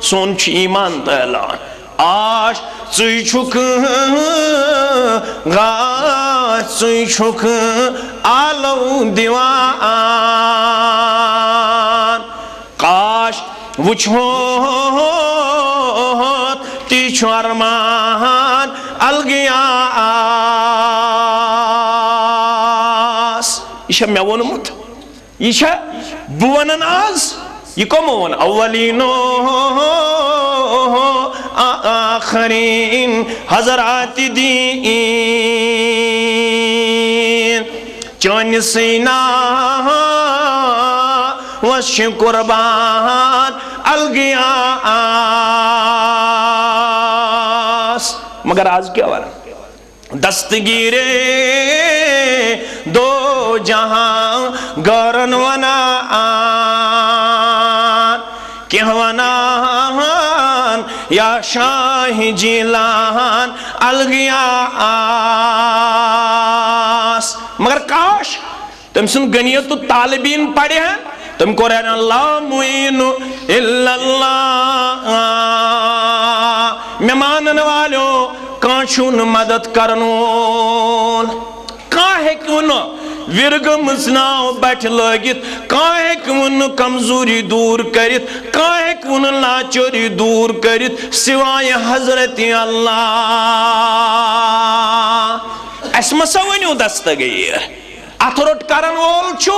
سون چھ ایمان تیلان آش ژٕے چھُکھ غاش ژٕے چھُکھ آلو دِوان کاش وٕچھہوت تی چھُ ارمان الگیاس یہ چھا مےٚ ووٚنمُت یہ چھا بہٕ وَنان آز یہ کمو ووٚن اولینو آخرین حضرات دین چانہِ سینا وش قربان الگیاس مگر آج کیا وارا دستگیرے دو جہاں گورن ونان کہ ونان یا شاہ جیلان الگیاس مگر کاش تم سن گنیت طالبین پڑھے ہیں تم قرآن اللہ معین الا اللہ میں مانن والو کانچون مدد کرنول کاہے کون ورگم سناو بیٹھ لگت کاہے کون کمزوری دور کرت کاہے کون لاچوری دور کرت سوائے حضرت اللہ اس مسونیو دستگیر اتھروٹ کرن وول چھو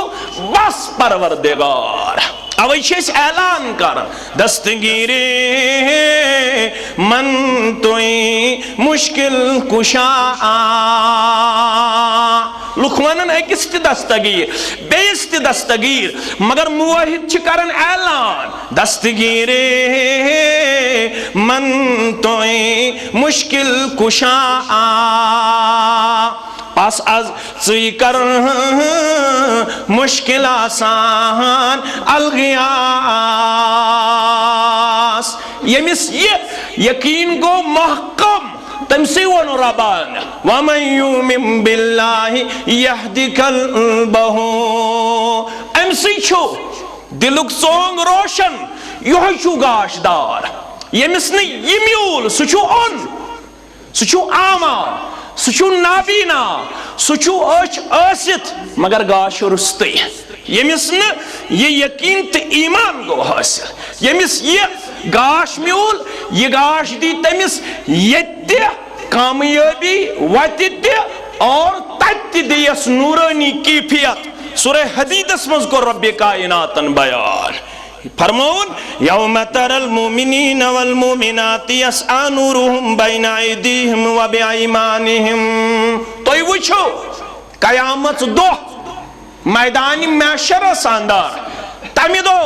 بس پروردگار اوے چھے اس اعلان کرن دستگیری من توئی مشکل کشا لکھوانن ایک استی دستگیر بے استی دستگیر مگر موحد چھ کرن اعلان دستگیری من توئی مشکل کشا پاس از ژٕے کر مشکل آسان الغیاس یمس یہ یقین گو محکم تمسی ون ربان ومن یؤمن باللہ یہدی قلبہ امسی چھو دلک سونگ روشن یہ چھو گاش دار یمس نے یہ میول سچو ان سچو آما سچو نابینا سچو اچ آسیت مگر گاش رستے یمس نے یہ یقین تے ایمان گو حاصل یمس یہ گاش میول یہ گاش دی تمس یتی کامیابی وتی اور تتی دیس نورانی کیفیت سورہ حدید اسمز کو رب کائناتن بیان فرمون یوم تر المؤمنین والمؤمنات یسعی نورهم بین ایدیہم و بایمانہم تو یہ وچھو قیامت دو میدان محشر ساندار تمی دو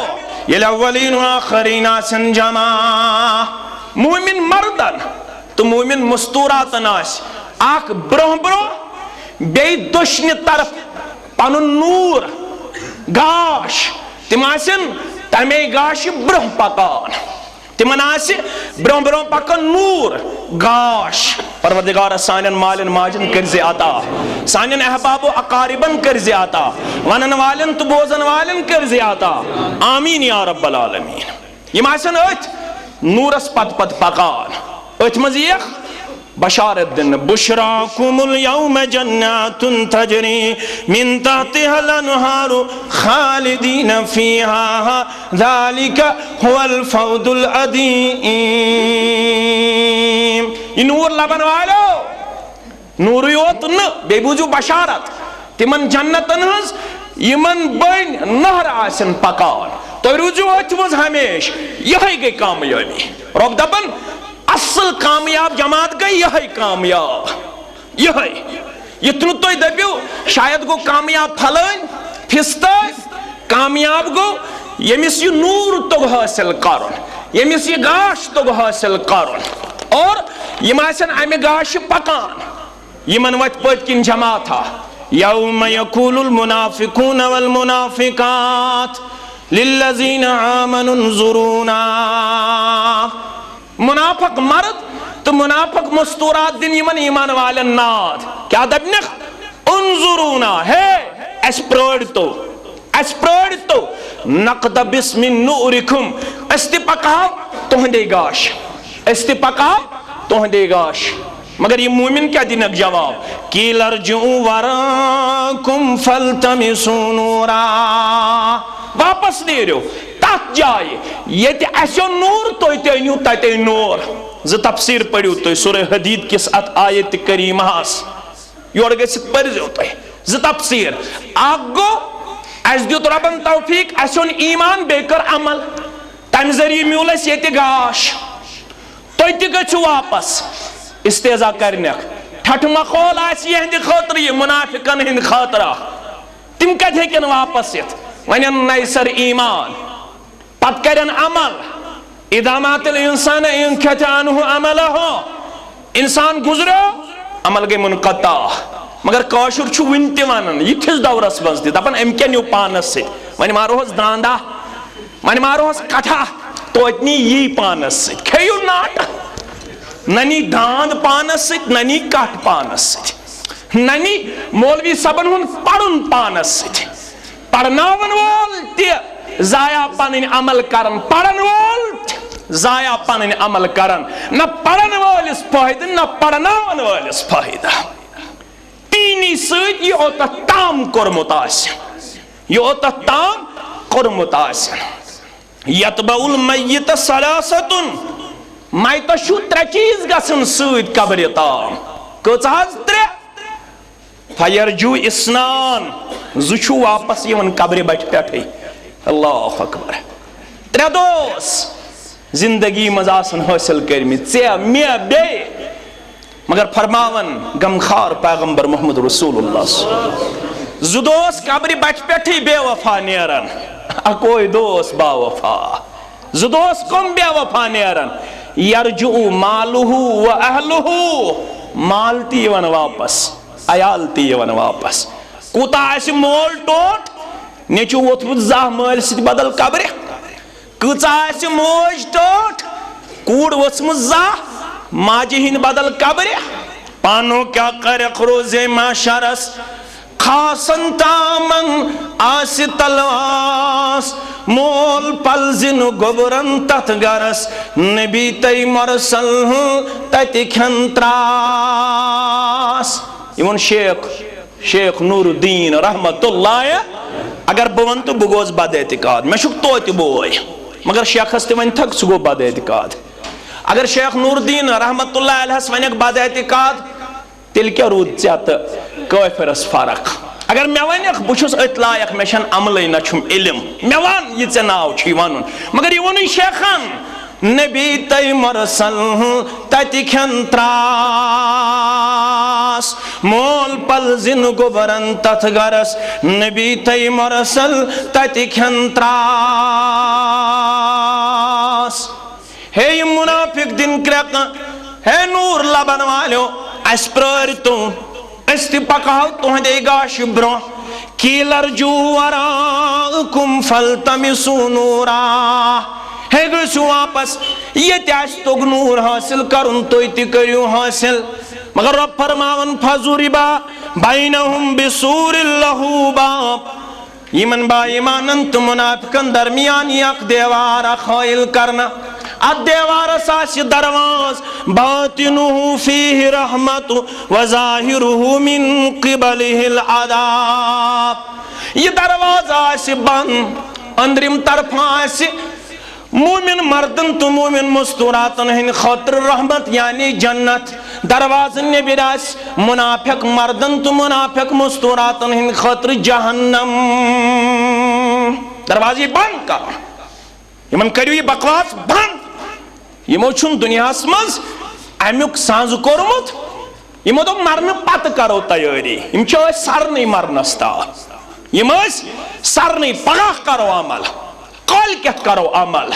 یہ الاولین و آخرین آسن جمع مومن مردن تو مومن مستوراتن آس آک برہ برہ بے دشن طرف پانو نور گاش تم آسن تمے گاش برہ پکان تمن آسی برہ برہ پکان نور گاش پروردگار سانین مالن ماجن کرزی آتا سانین احباب و اقاربن کرزی آتا ونن والن تو بوزن والن کرزی آتا آمین یا رب العالمین یہ آسن ات نورس پت پت پکان ات مزیخ بشارت دن بشراکم اليوم جنات تجری من تحتها الانہار خالدین فیہا ذالک هو الفوز العظیم یہ نور لبن والو نوریوت ن بے بوجو بشارت تمن جنتن ہز یمن بین نہر آسن پکان تو رجوع اتمز ہمیش یہی گئی کامیابی رب دبن اصل کامیاب جماعت گئی یہی کامیاب یہی یتنو تو دبیو شاید گو کامیاب پھلن پھستا کامیاب گو یمس یہ نور تو حاصل کرن یمس یہ گاش تو حاصل کرن اور یم آسن امی گاش پکان یمن وقت پت کن جماعت تھا یوم یقول المنافقون والمنافقات للذین آمنوا انظرونا منافق مرد تو منافق مستورات دن یمن ایمان والن ناد کیا دبنخ انظرونا ہے اس پروڑ تو اس پرٲڑ تو نقد بسم نورکم اس تہ پکاو تہندے گاش اس تہ پکاو تہندے گاش مگر یہ مومن کیا دینک جواب قیل ارجعوا وراءکم فالتمسوا نورا واپس نیرو تات جائے یہ تہ اسو نور تو تہ انیو تتے نور ز تفسیر پڑھیو تو سورہ حدید کس ات آیت کریمہ اس یور گژھت پرزیو تو ز تفسیر آگو اس دیت ربن توفیق اسون ایمان بے کر عمل تم ذریعہ میول اس یہ گاش تو گھو واپس استیزا کرنک ٹھٹ مخول آس یہ خاطر یہ منافقن ہند خاطرہ تم کت ہیکن واپس یت ونن نیسر ایمان پت کرن عمل اذا مات الانسان انقطع عنه عمله انسان گزرو عمل گئی منقطع مگر کاشر چھو ونتی ونن یہ کس دورس مز دپان ام کیا نیو پانس سے ون ماروہس داندا ون ماروہس کٹھا تو اتنی یہ پانس سے کھیو ناٹ ننی داند پانس سے ننی کٹ پانس سے ننی مولوی صبن ہن پڑھن پانس سے پڑھناون وول تہ ضائع پنن عمل کرن پڑھن وول ضائع پنن عمل کرن نہ پڑھن وولس فائدہ نہ پڑھناون وولس فائدہ تینی سۭتۍ یہِ اوتتھ تام کوٚرمُت آسہِ یہِ اوتتھ تام کوٚرمُت آسہِ یتبع المیت ثلاثتن میتس چھُ ترٛےٚ چیٖز گژھن سۭتۍ قبرِ تام کۭژ حظ ترٛےٚ فیرجو اسنان زٕ چھُ واپس یِوان قبرِ بٹھِ پٮ۪ٹھٕے اللہ اکبر ترٛےٚ دوس زندگی منٛز آسن حٲصِل کٔرمٕتۍ ژےٚ مےٚ بیٚیہِ مگر فرماون غمخار پیغمبر محمد رسول اللہ زٕ دوس قبرِ بٹھِ پٮ۪ٹھٕے بے وفا نیرن اکوے دوس با وفا زٕ دوس کم بے وفا نیرن یرجعو مالہو و اہلہو مال تی یوان واپس عیال تی یوان واپس کوتا آسہِ مول ٹوٹ نیچو ووتمُت زاہ مٲلۍ سۭتۍ بدل قبرِ کۭژاہ آسہِ موج ٹوٹ کوٗر ؤژھمٕژ زاہ ماجہِ ہِنٛدِ بدل قبرِ پانو کیا کرق روزے معاشرس خاصن تامن آسہِ تلواس مول پلزن گوبرن تتھ گرس نبی تی مرسل تتہِ کھٮ۪ن تراس یِمن شیخ نور الدین رحمت اللہ اگر بہٕ ونہٕ تہٕ بہٕ گوس بد اعتقاد مےٚ چھُکھ توتہِ بوے مگر شیخس تہِ ونہِ تھکھ سُہ گوٚو بد اعتقاد اگر شیخ نور الدین رحمت اللہ علیہس ونیکھ بد اعتقاد تیٚلہِ کیٛاہ روٗد ژےٚ تہٕ کٲفرس فرق اگر مےٚ ونیکھ بہٕ چھُس أتھۍ لایق مےٚ چھنہٕ عملٕے نہ چھُم علم مےٚ ون یہِ ژےٚ ناو چھُے ونُن مگر یہِ ووٚنُے شیخن نبی تی مرسل تتہِ کھٮ۪ن تراس مول پلزن گوبرن تتھ گرس نبی تی مرسل تتہِ کھٮ۪ن تراس ہے یہ منافق دن کرکن ہے نور لبن والیو اس پرار تو اس تی پکاو تہندے گاش برو قیل ارجو وراءکم فالتمسوا نورا ہے گژھو واپس یہ تیاس توگ نور حاصل کرن تو تی کریو حاصل مگر رب فرماون فضربا بینہم بسور لہو باب یمن با ایمانن تو منافقن درمیان یک دیوارا خائل کرنا الدیوارس آسہِ درواز باطنه فیہ رحمت وظاہرہ من قبلہ العذاب یہ درواز آسہِ بند اندرم طرف آسہِ مومن مردن تو مومن مستوراتن ہن خاطر رحمت یعنی جنت درواز نبی آسہِ منافق مردن تو منافق مستوراتن ہن خاطر جہنم دروازی بند کر یمن کریو یہ بکواس بند یمو چھن دنیاس مز امیک سانز کورمت یمو دو مرن پت کرو تیاری یم چھو سرنی مرنستا یم سرنی پگاہ کرو عمل کال کت کرو عمل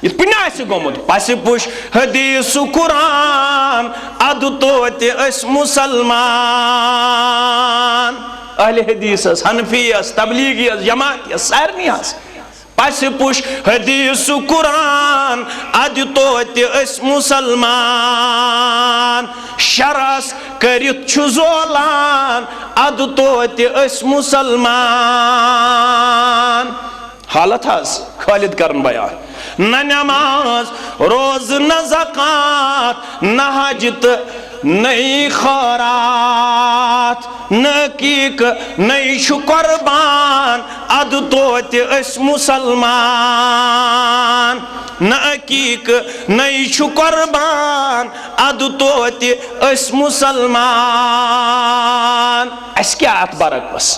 یہ پناہ سے گومد پاسی پوش حدیث قرآن ادو توتی اس مسلمان اہل حدیث اس حنفی اس تبلیغی اس جماعتی اس سارنی اس پس پوش حدیث قرآن اد توتہِ أسۍ مُسلمان شرس کٔرِتھ چھُ زولان اد توتہِ أسۍ مُسلمان حالت حظ خالد کرن بیان نہ نماز روز نہ زکات نہ حج تہٕ نئی خیرات نہ عقیق نئی چھُ قربان اد توتہِ أسۍ مُسلمان نہ عقیق نئی چھُ قربان اد توتہِ أسۍ مُسلمان اَسہِ کیٛاہ اَتھ برعکس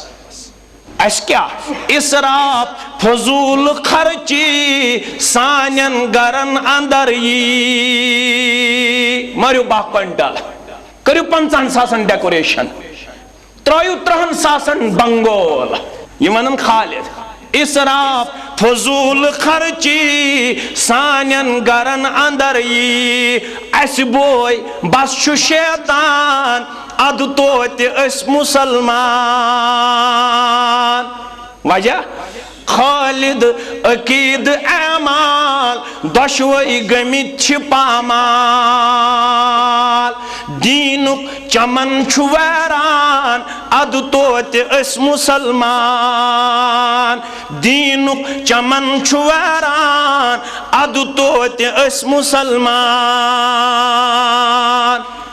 اَسہِ کیٛاہ اِسراف فضوٗل خرچی سانٮ۪ن گرن اندر یی مٲرِو 12 کوینٹل کٔرِو 50,000 ڈیکوریشن ترٲیِو 30,000 بنگول یِم ونن خالد اِسراف فضوٗل خرچی سانٮ۪ن گرن اندر یی اَسہِ بوے بس چھُ شیطان اد توتہِ أسۍ مُسلمان وجہ خالد عقید اعمال دۄشوے گٔمٕتۍ چھِ پامال دیٖنُک چمن چھُ ویران اد توتہِ أسۍ مُسلمان دیٖنُک چمن چھُ ویران اد توتہِ أسۍ مُسلمان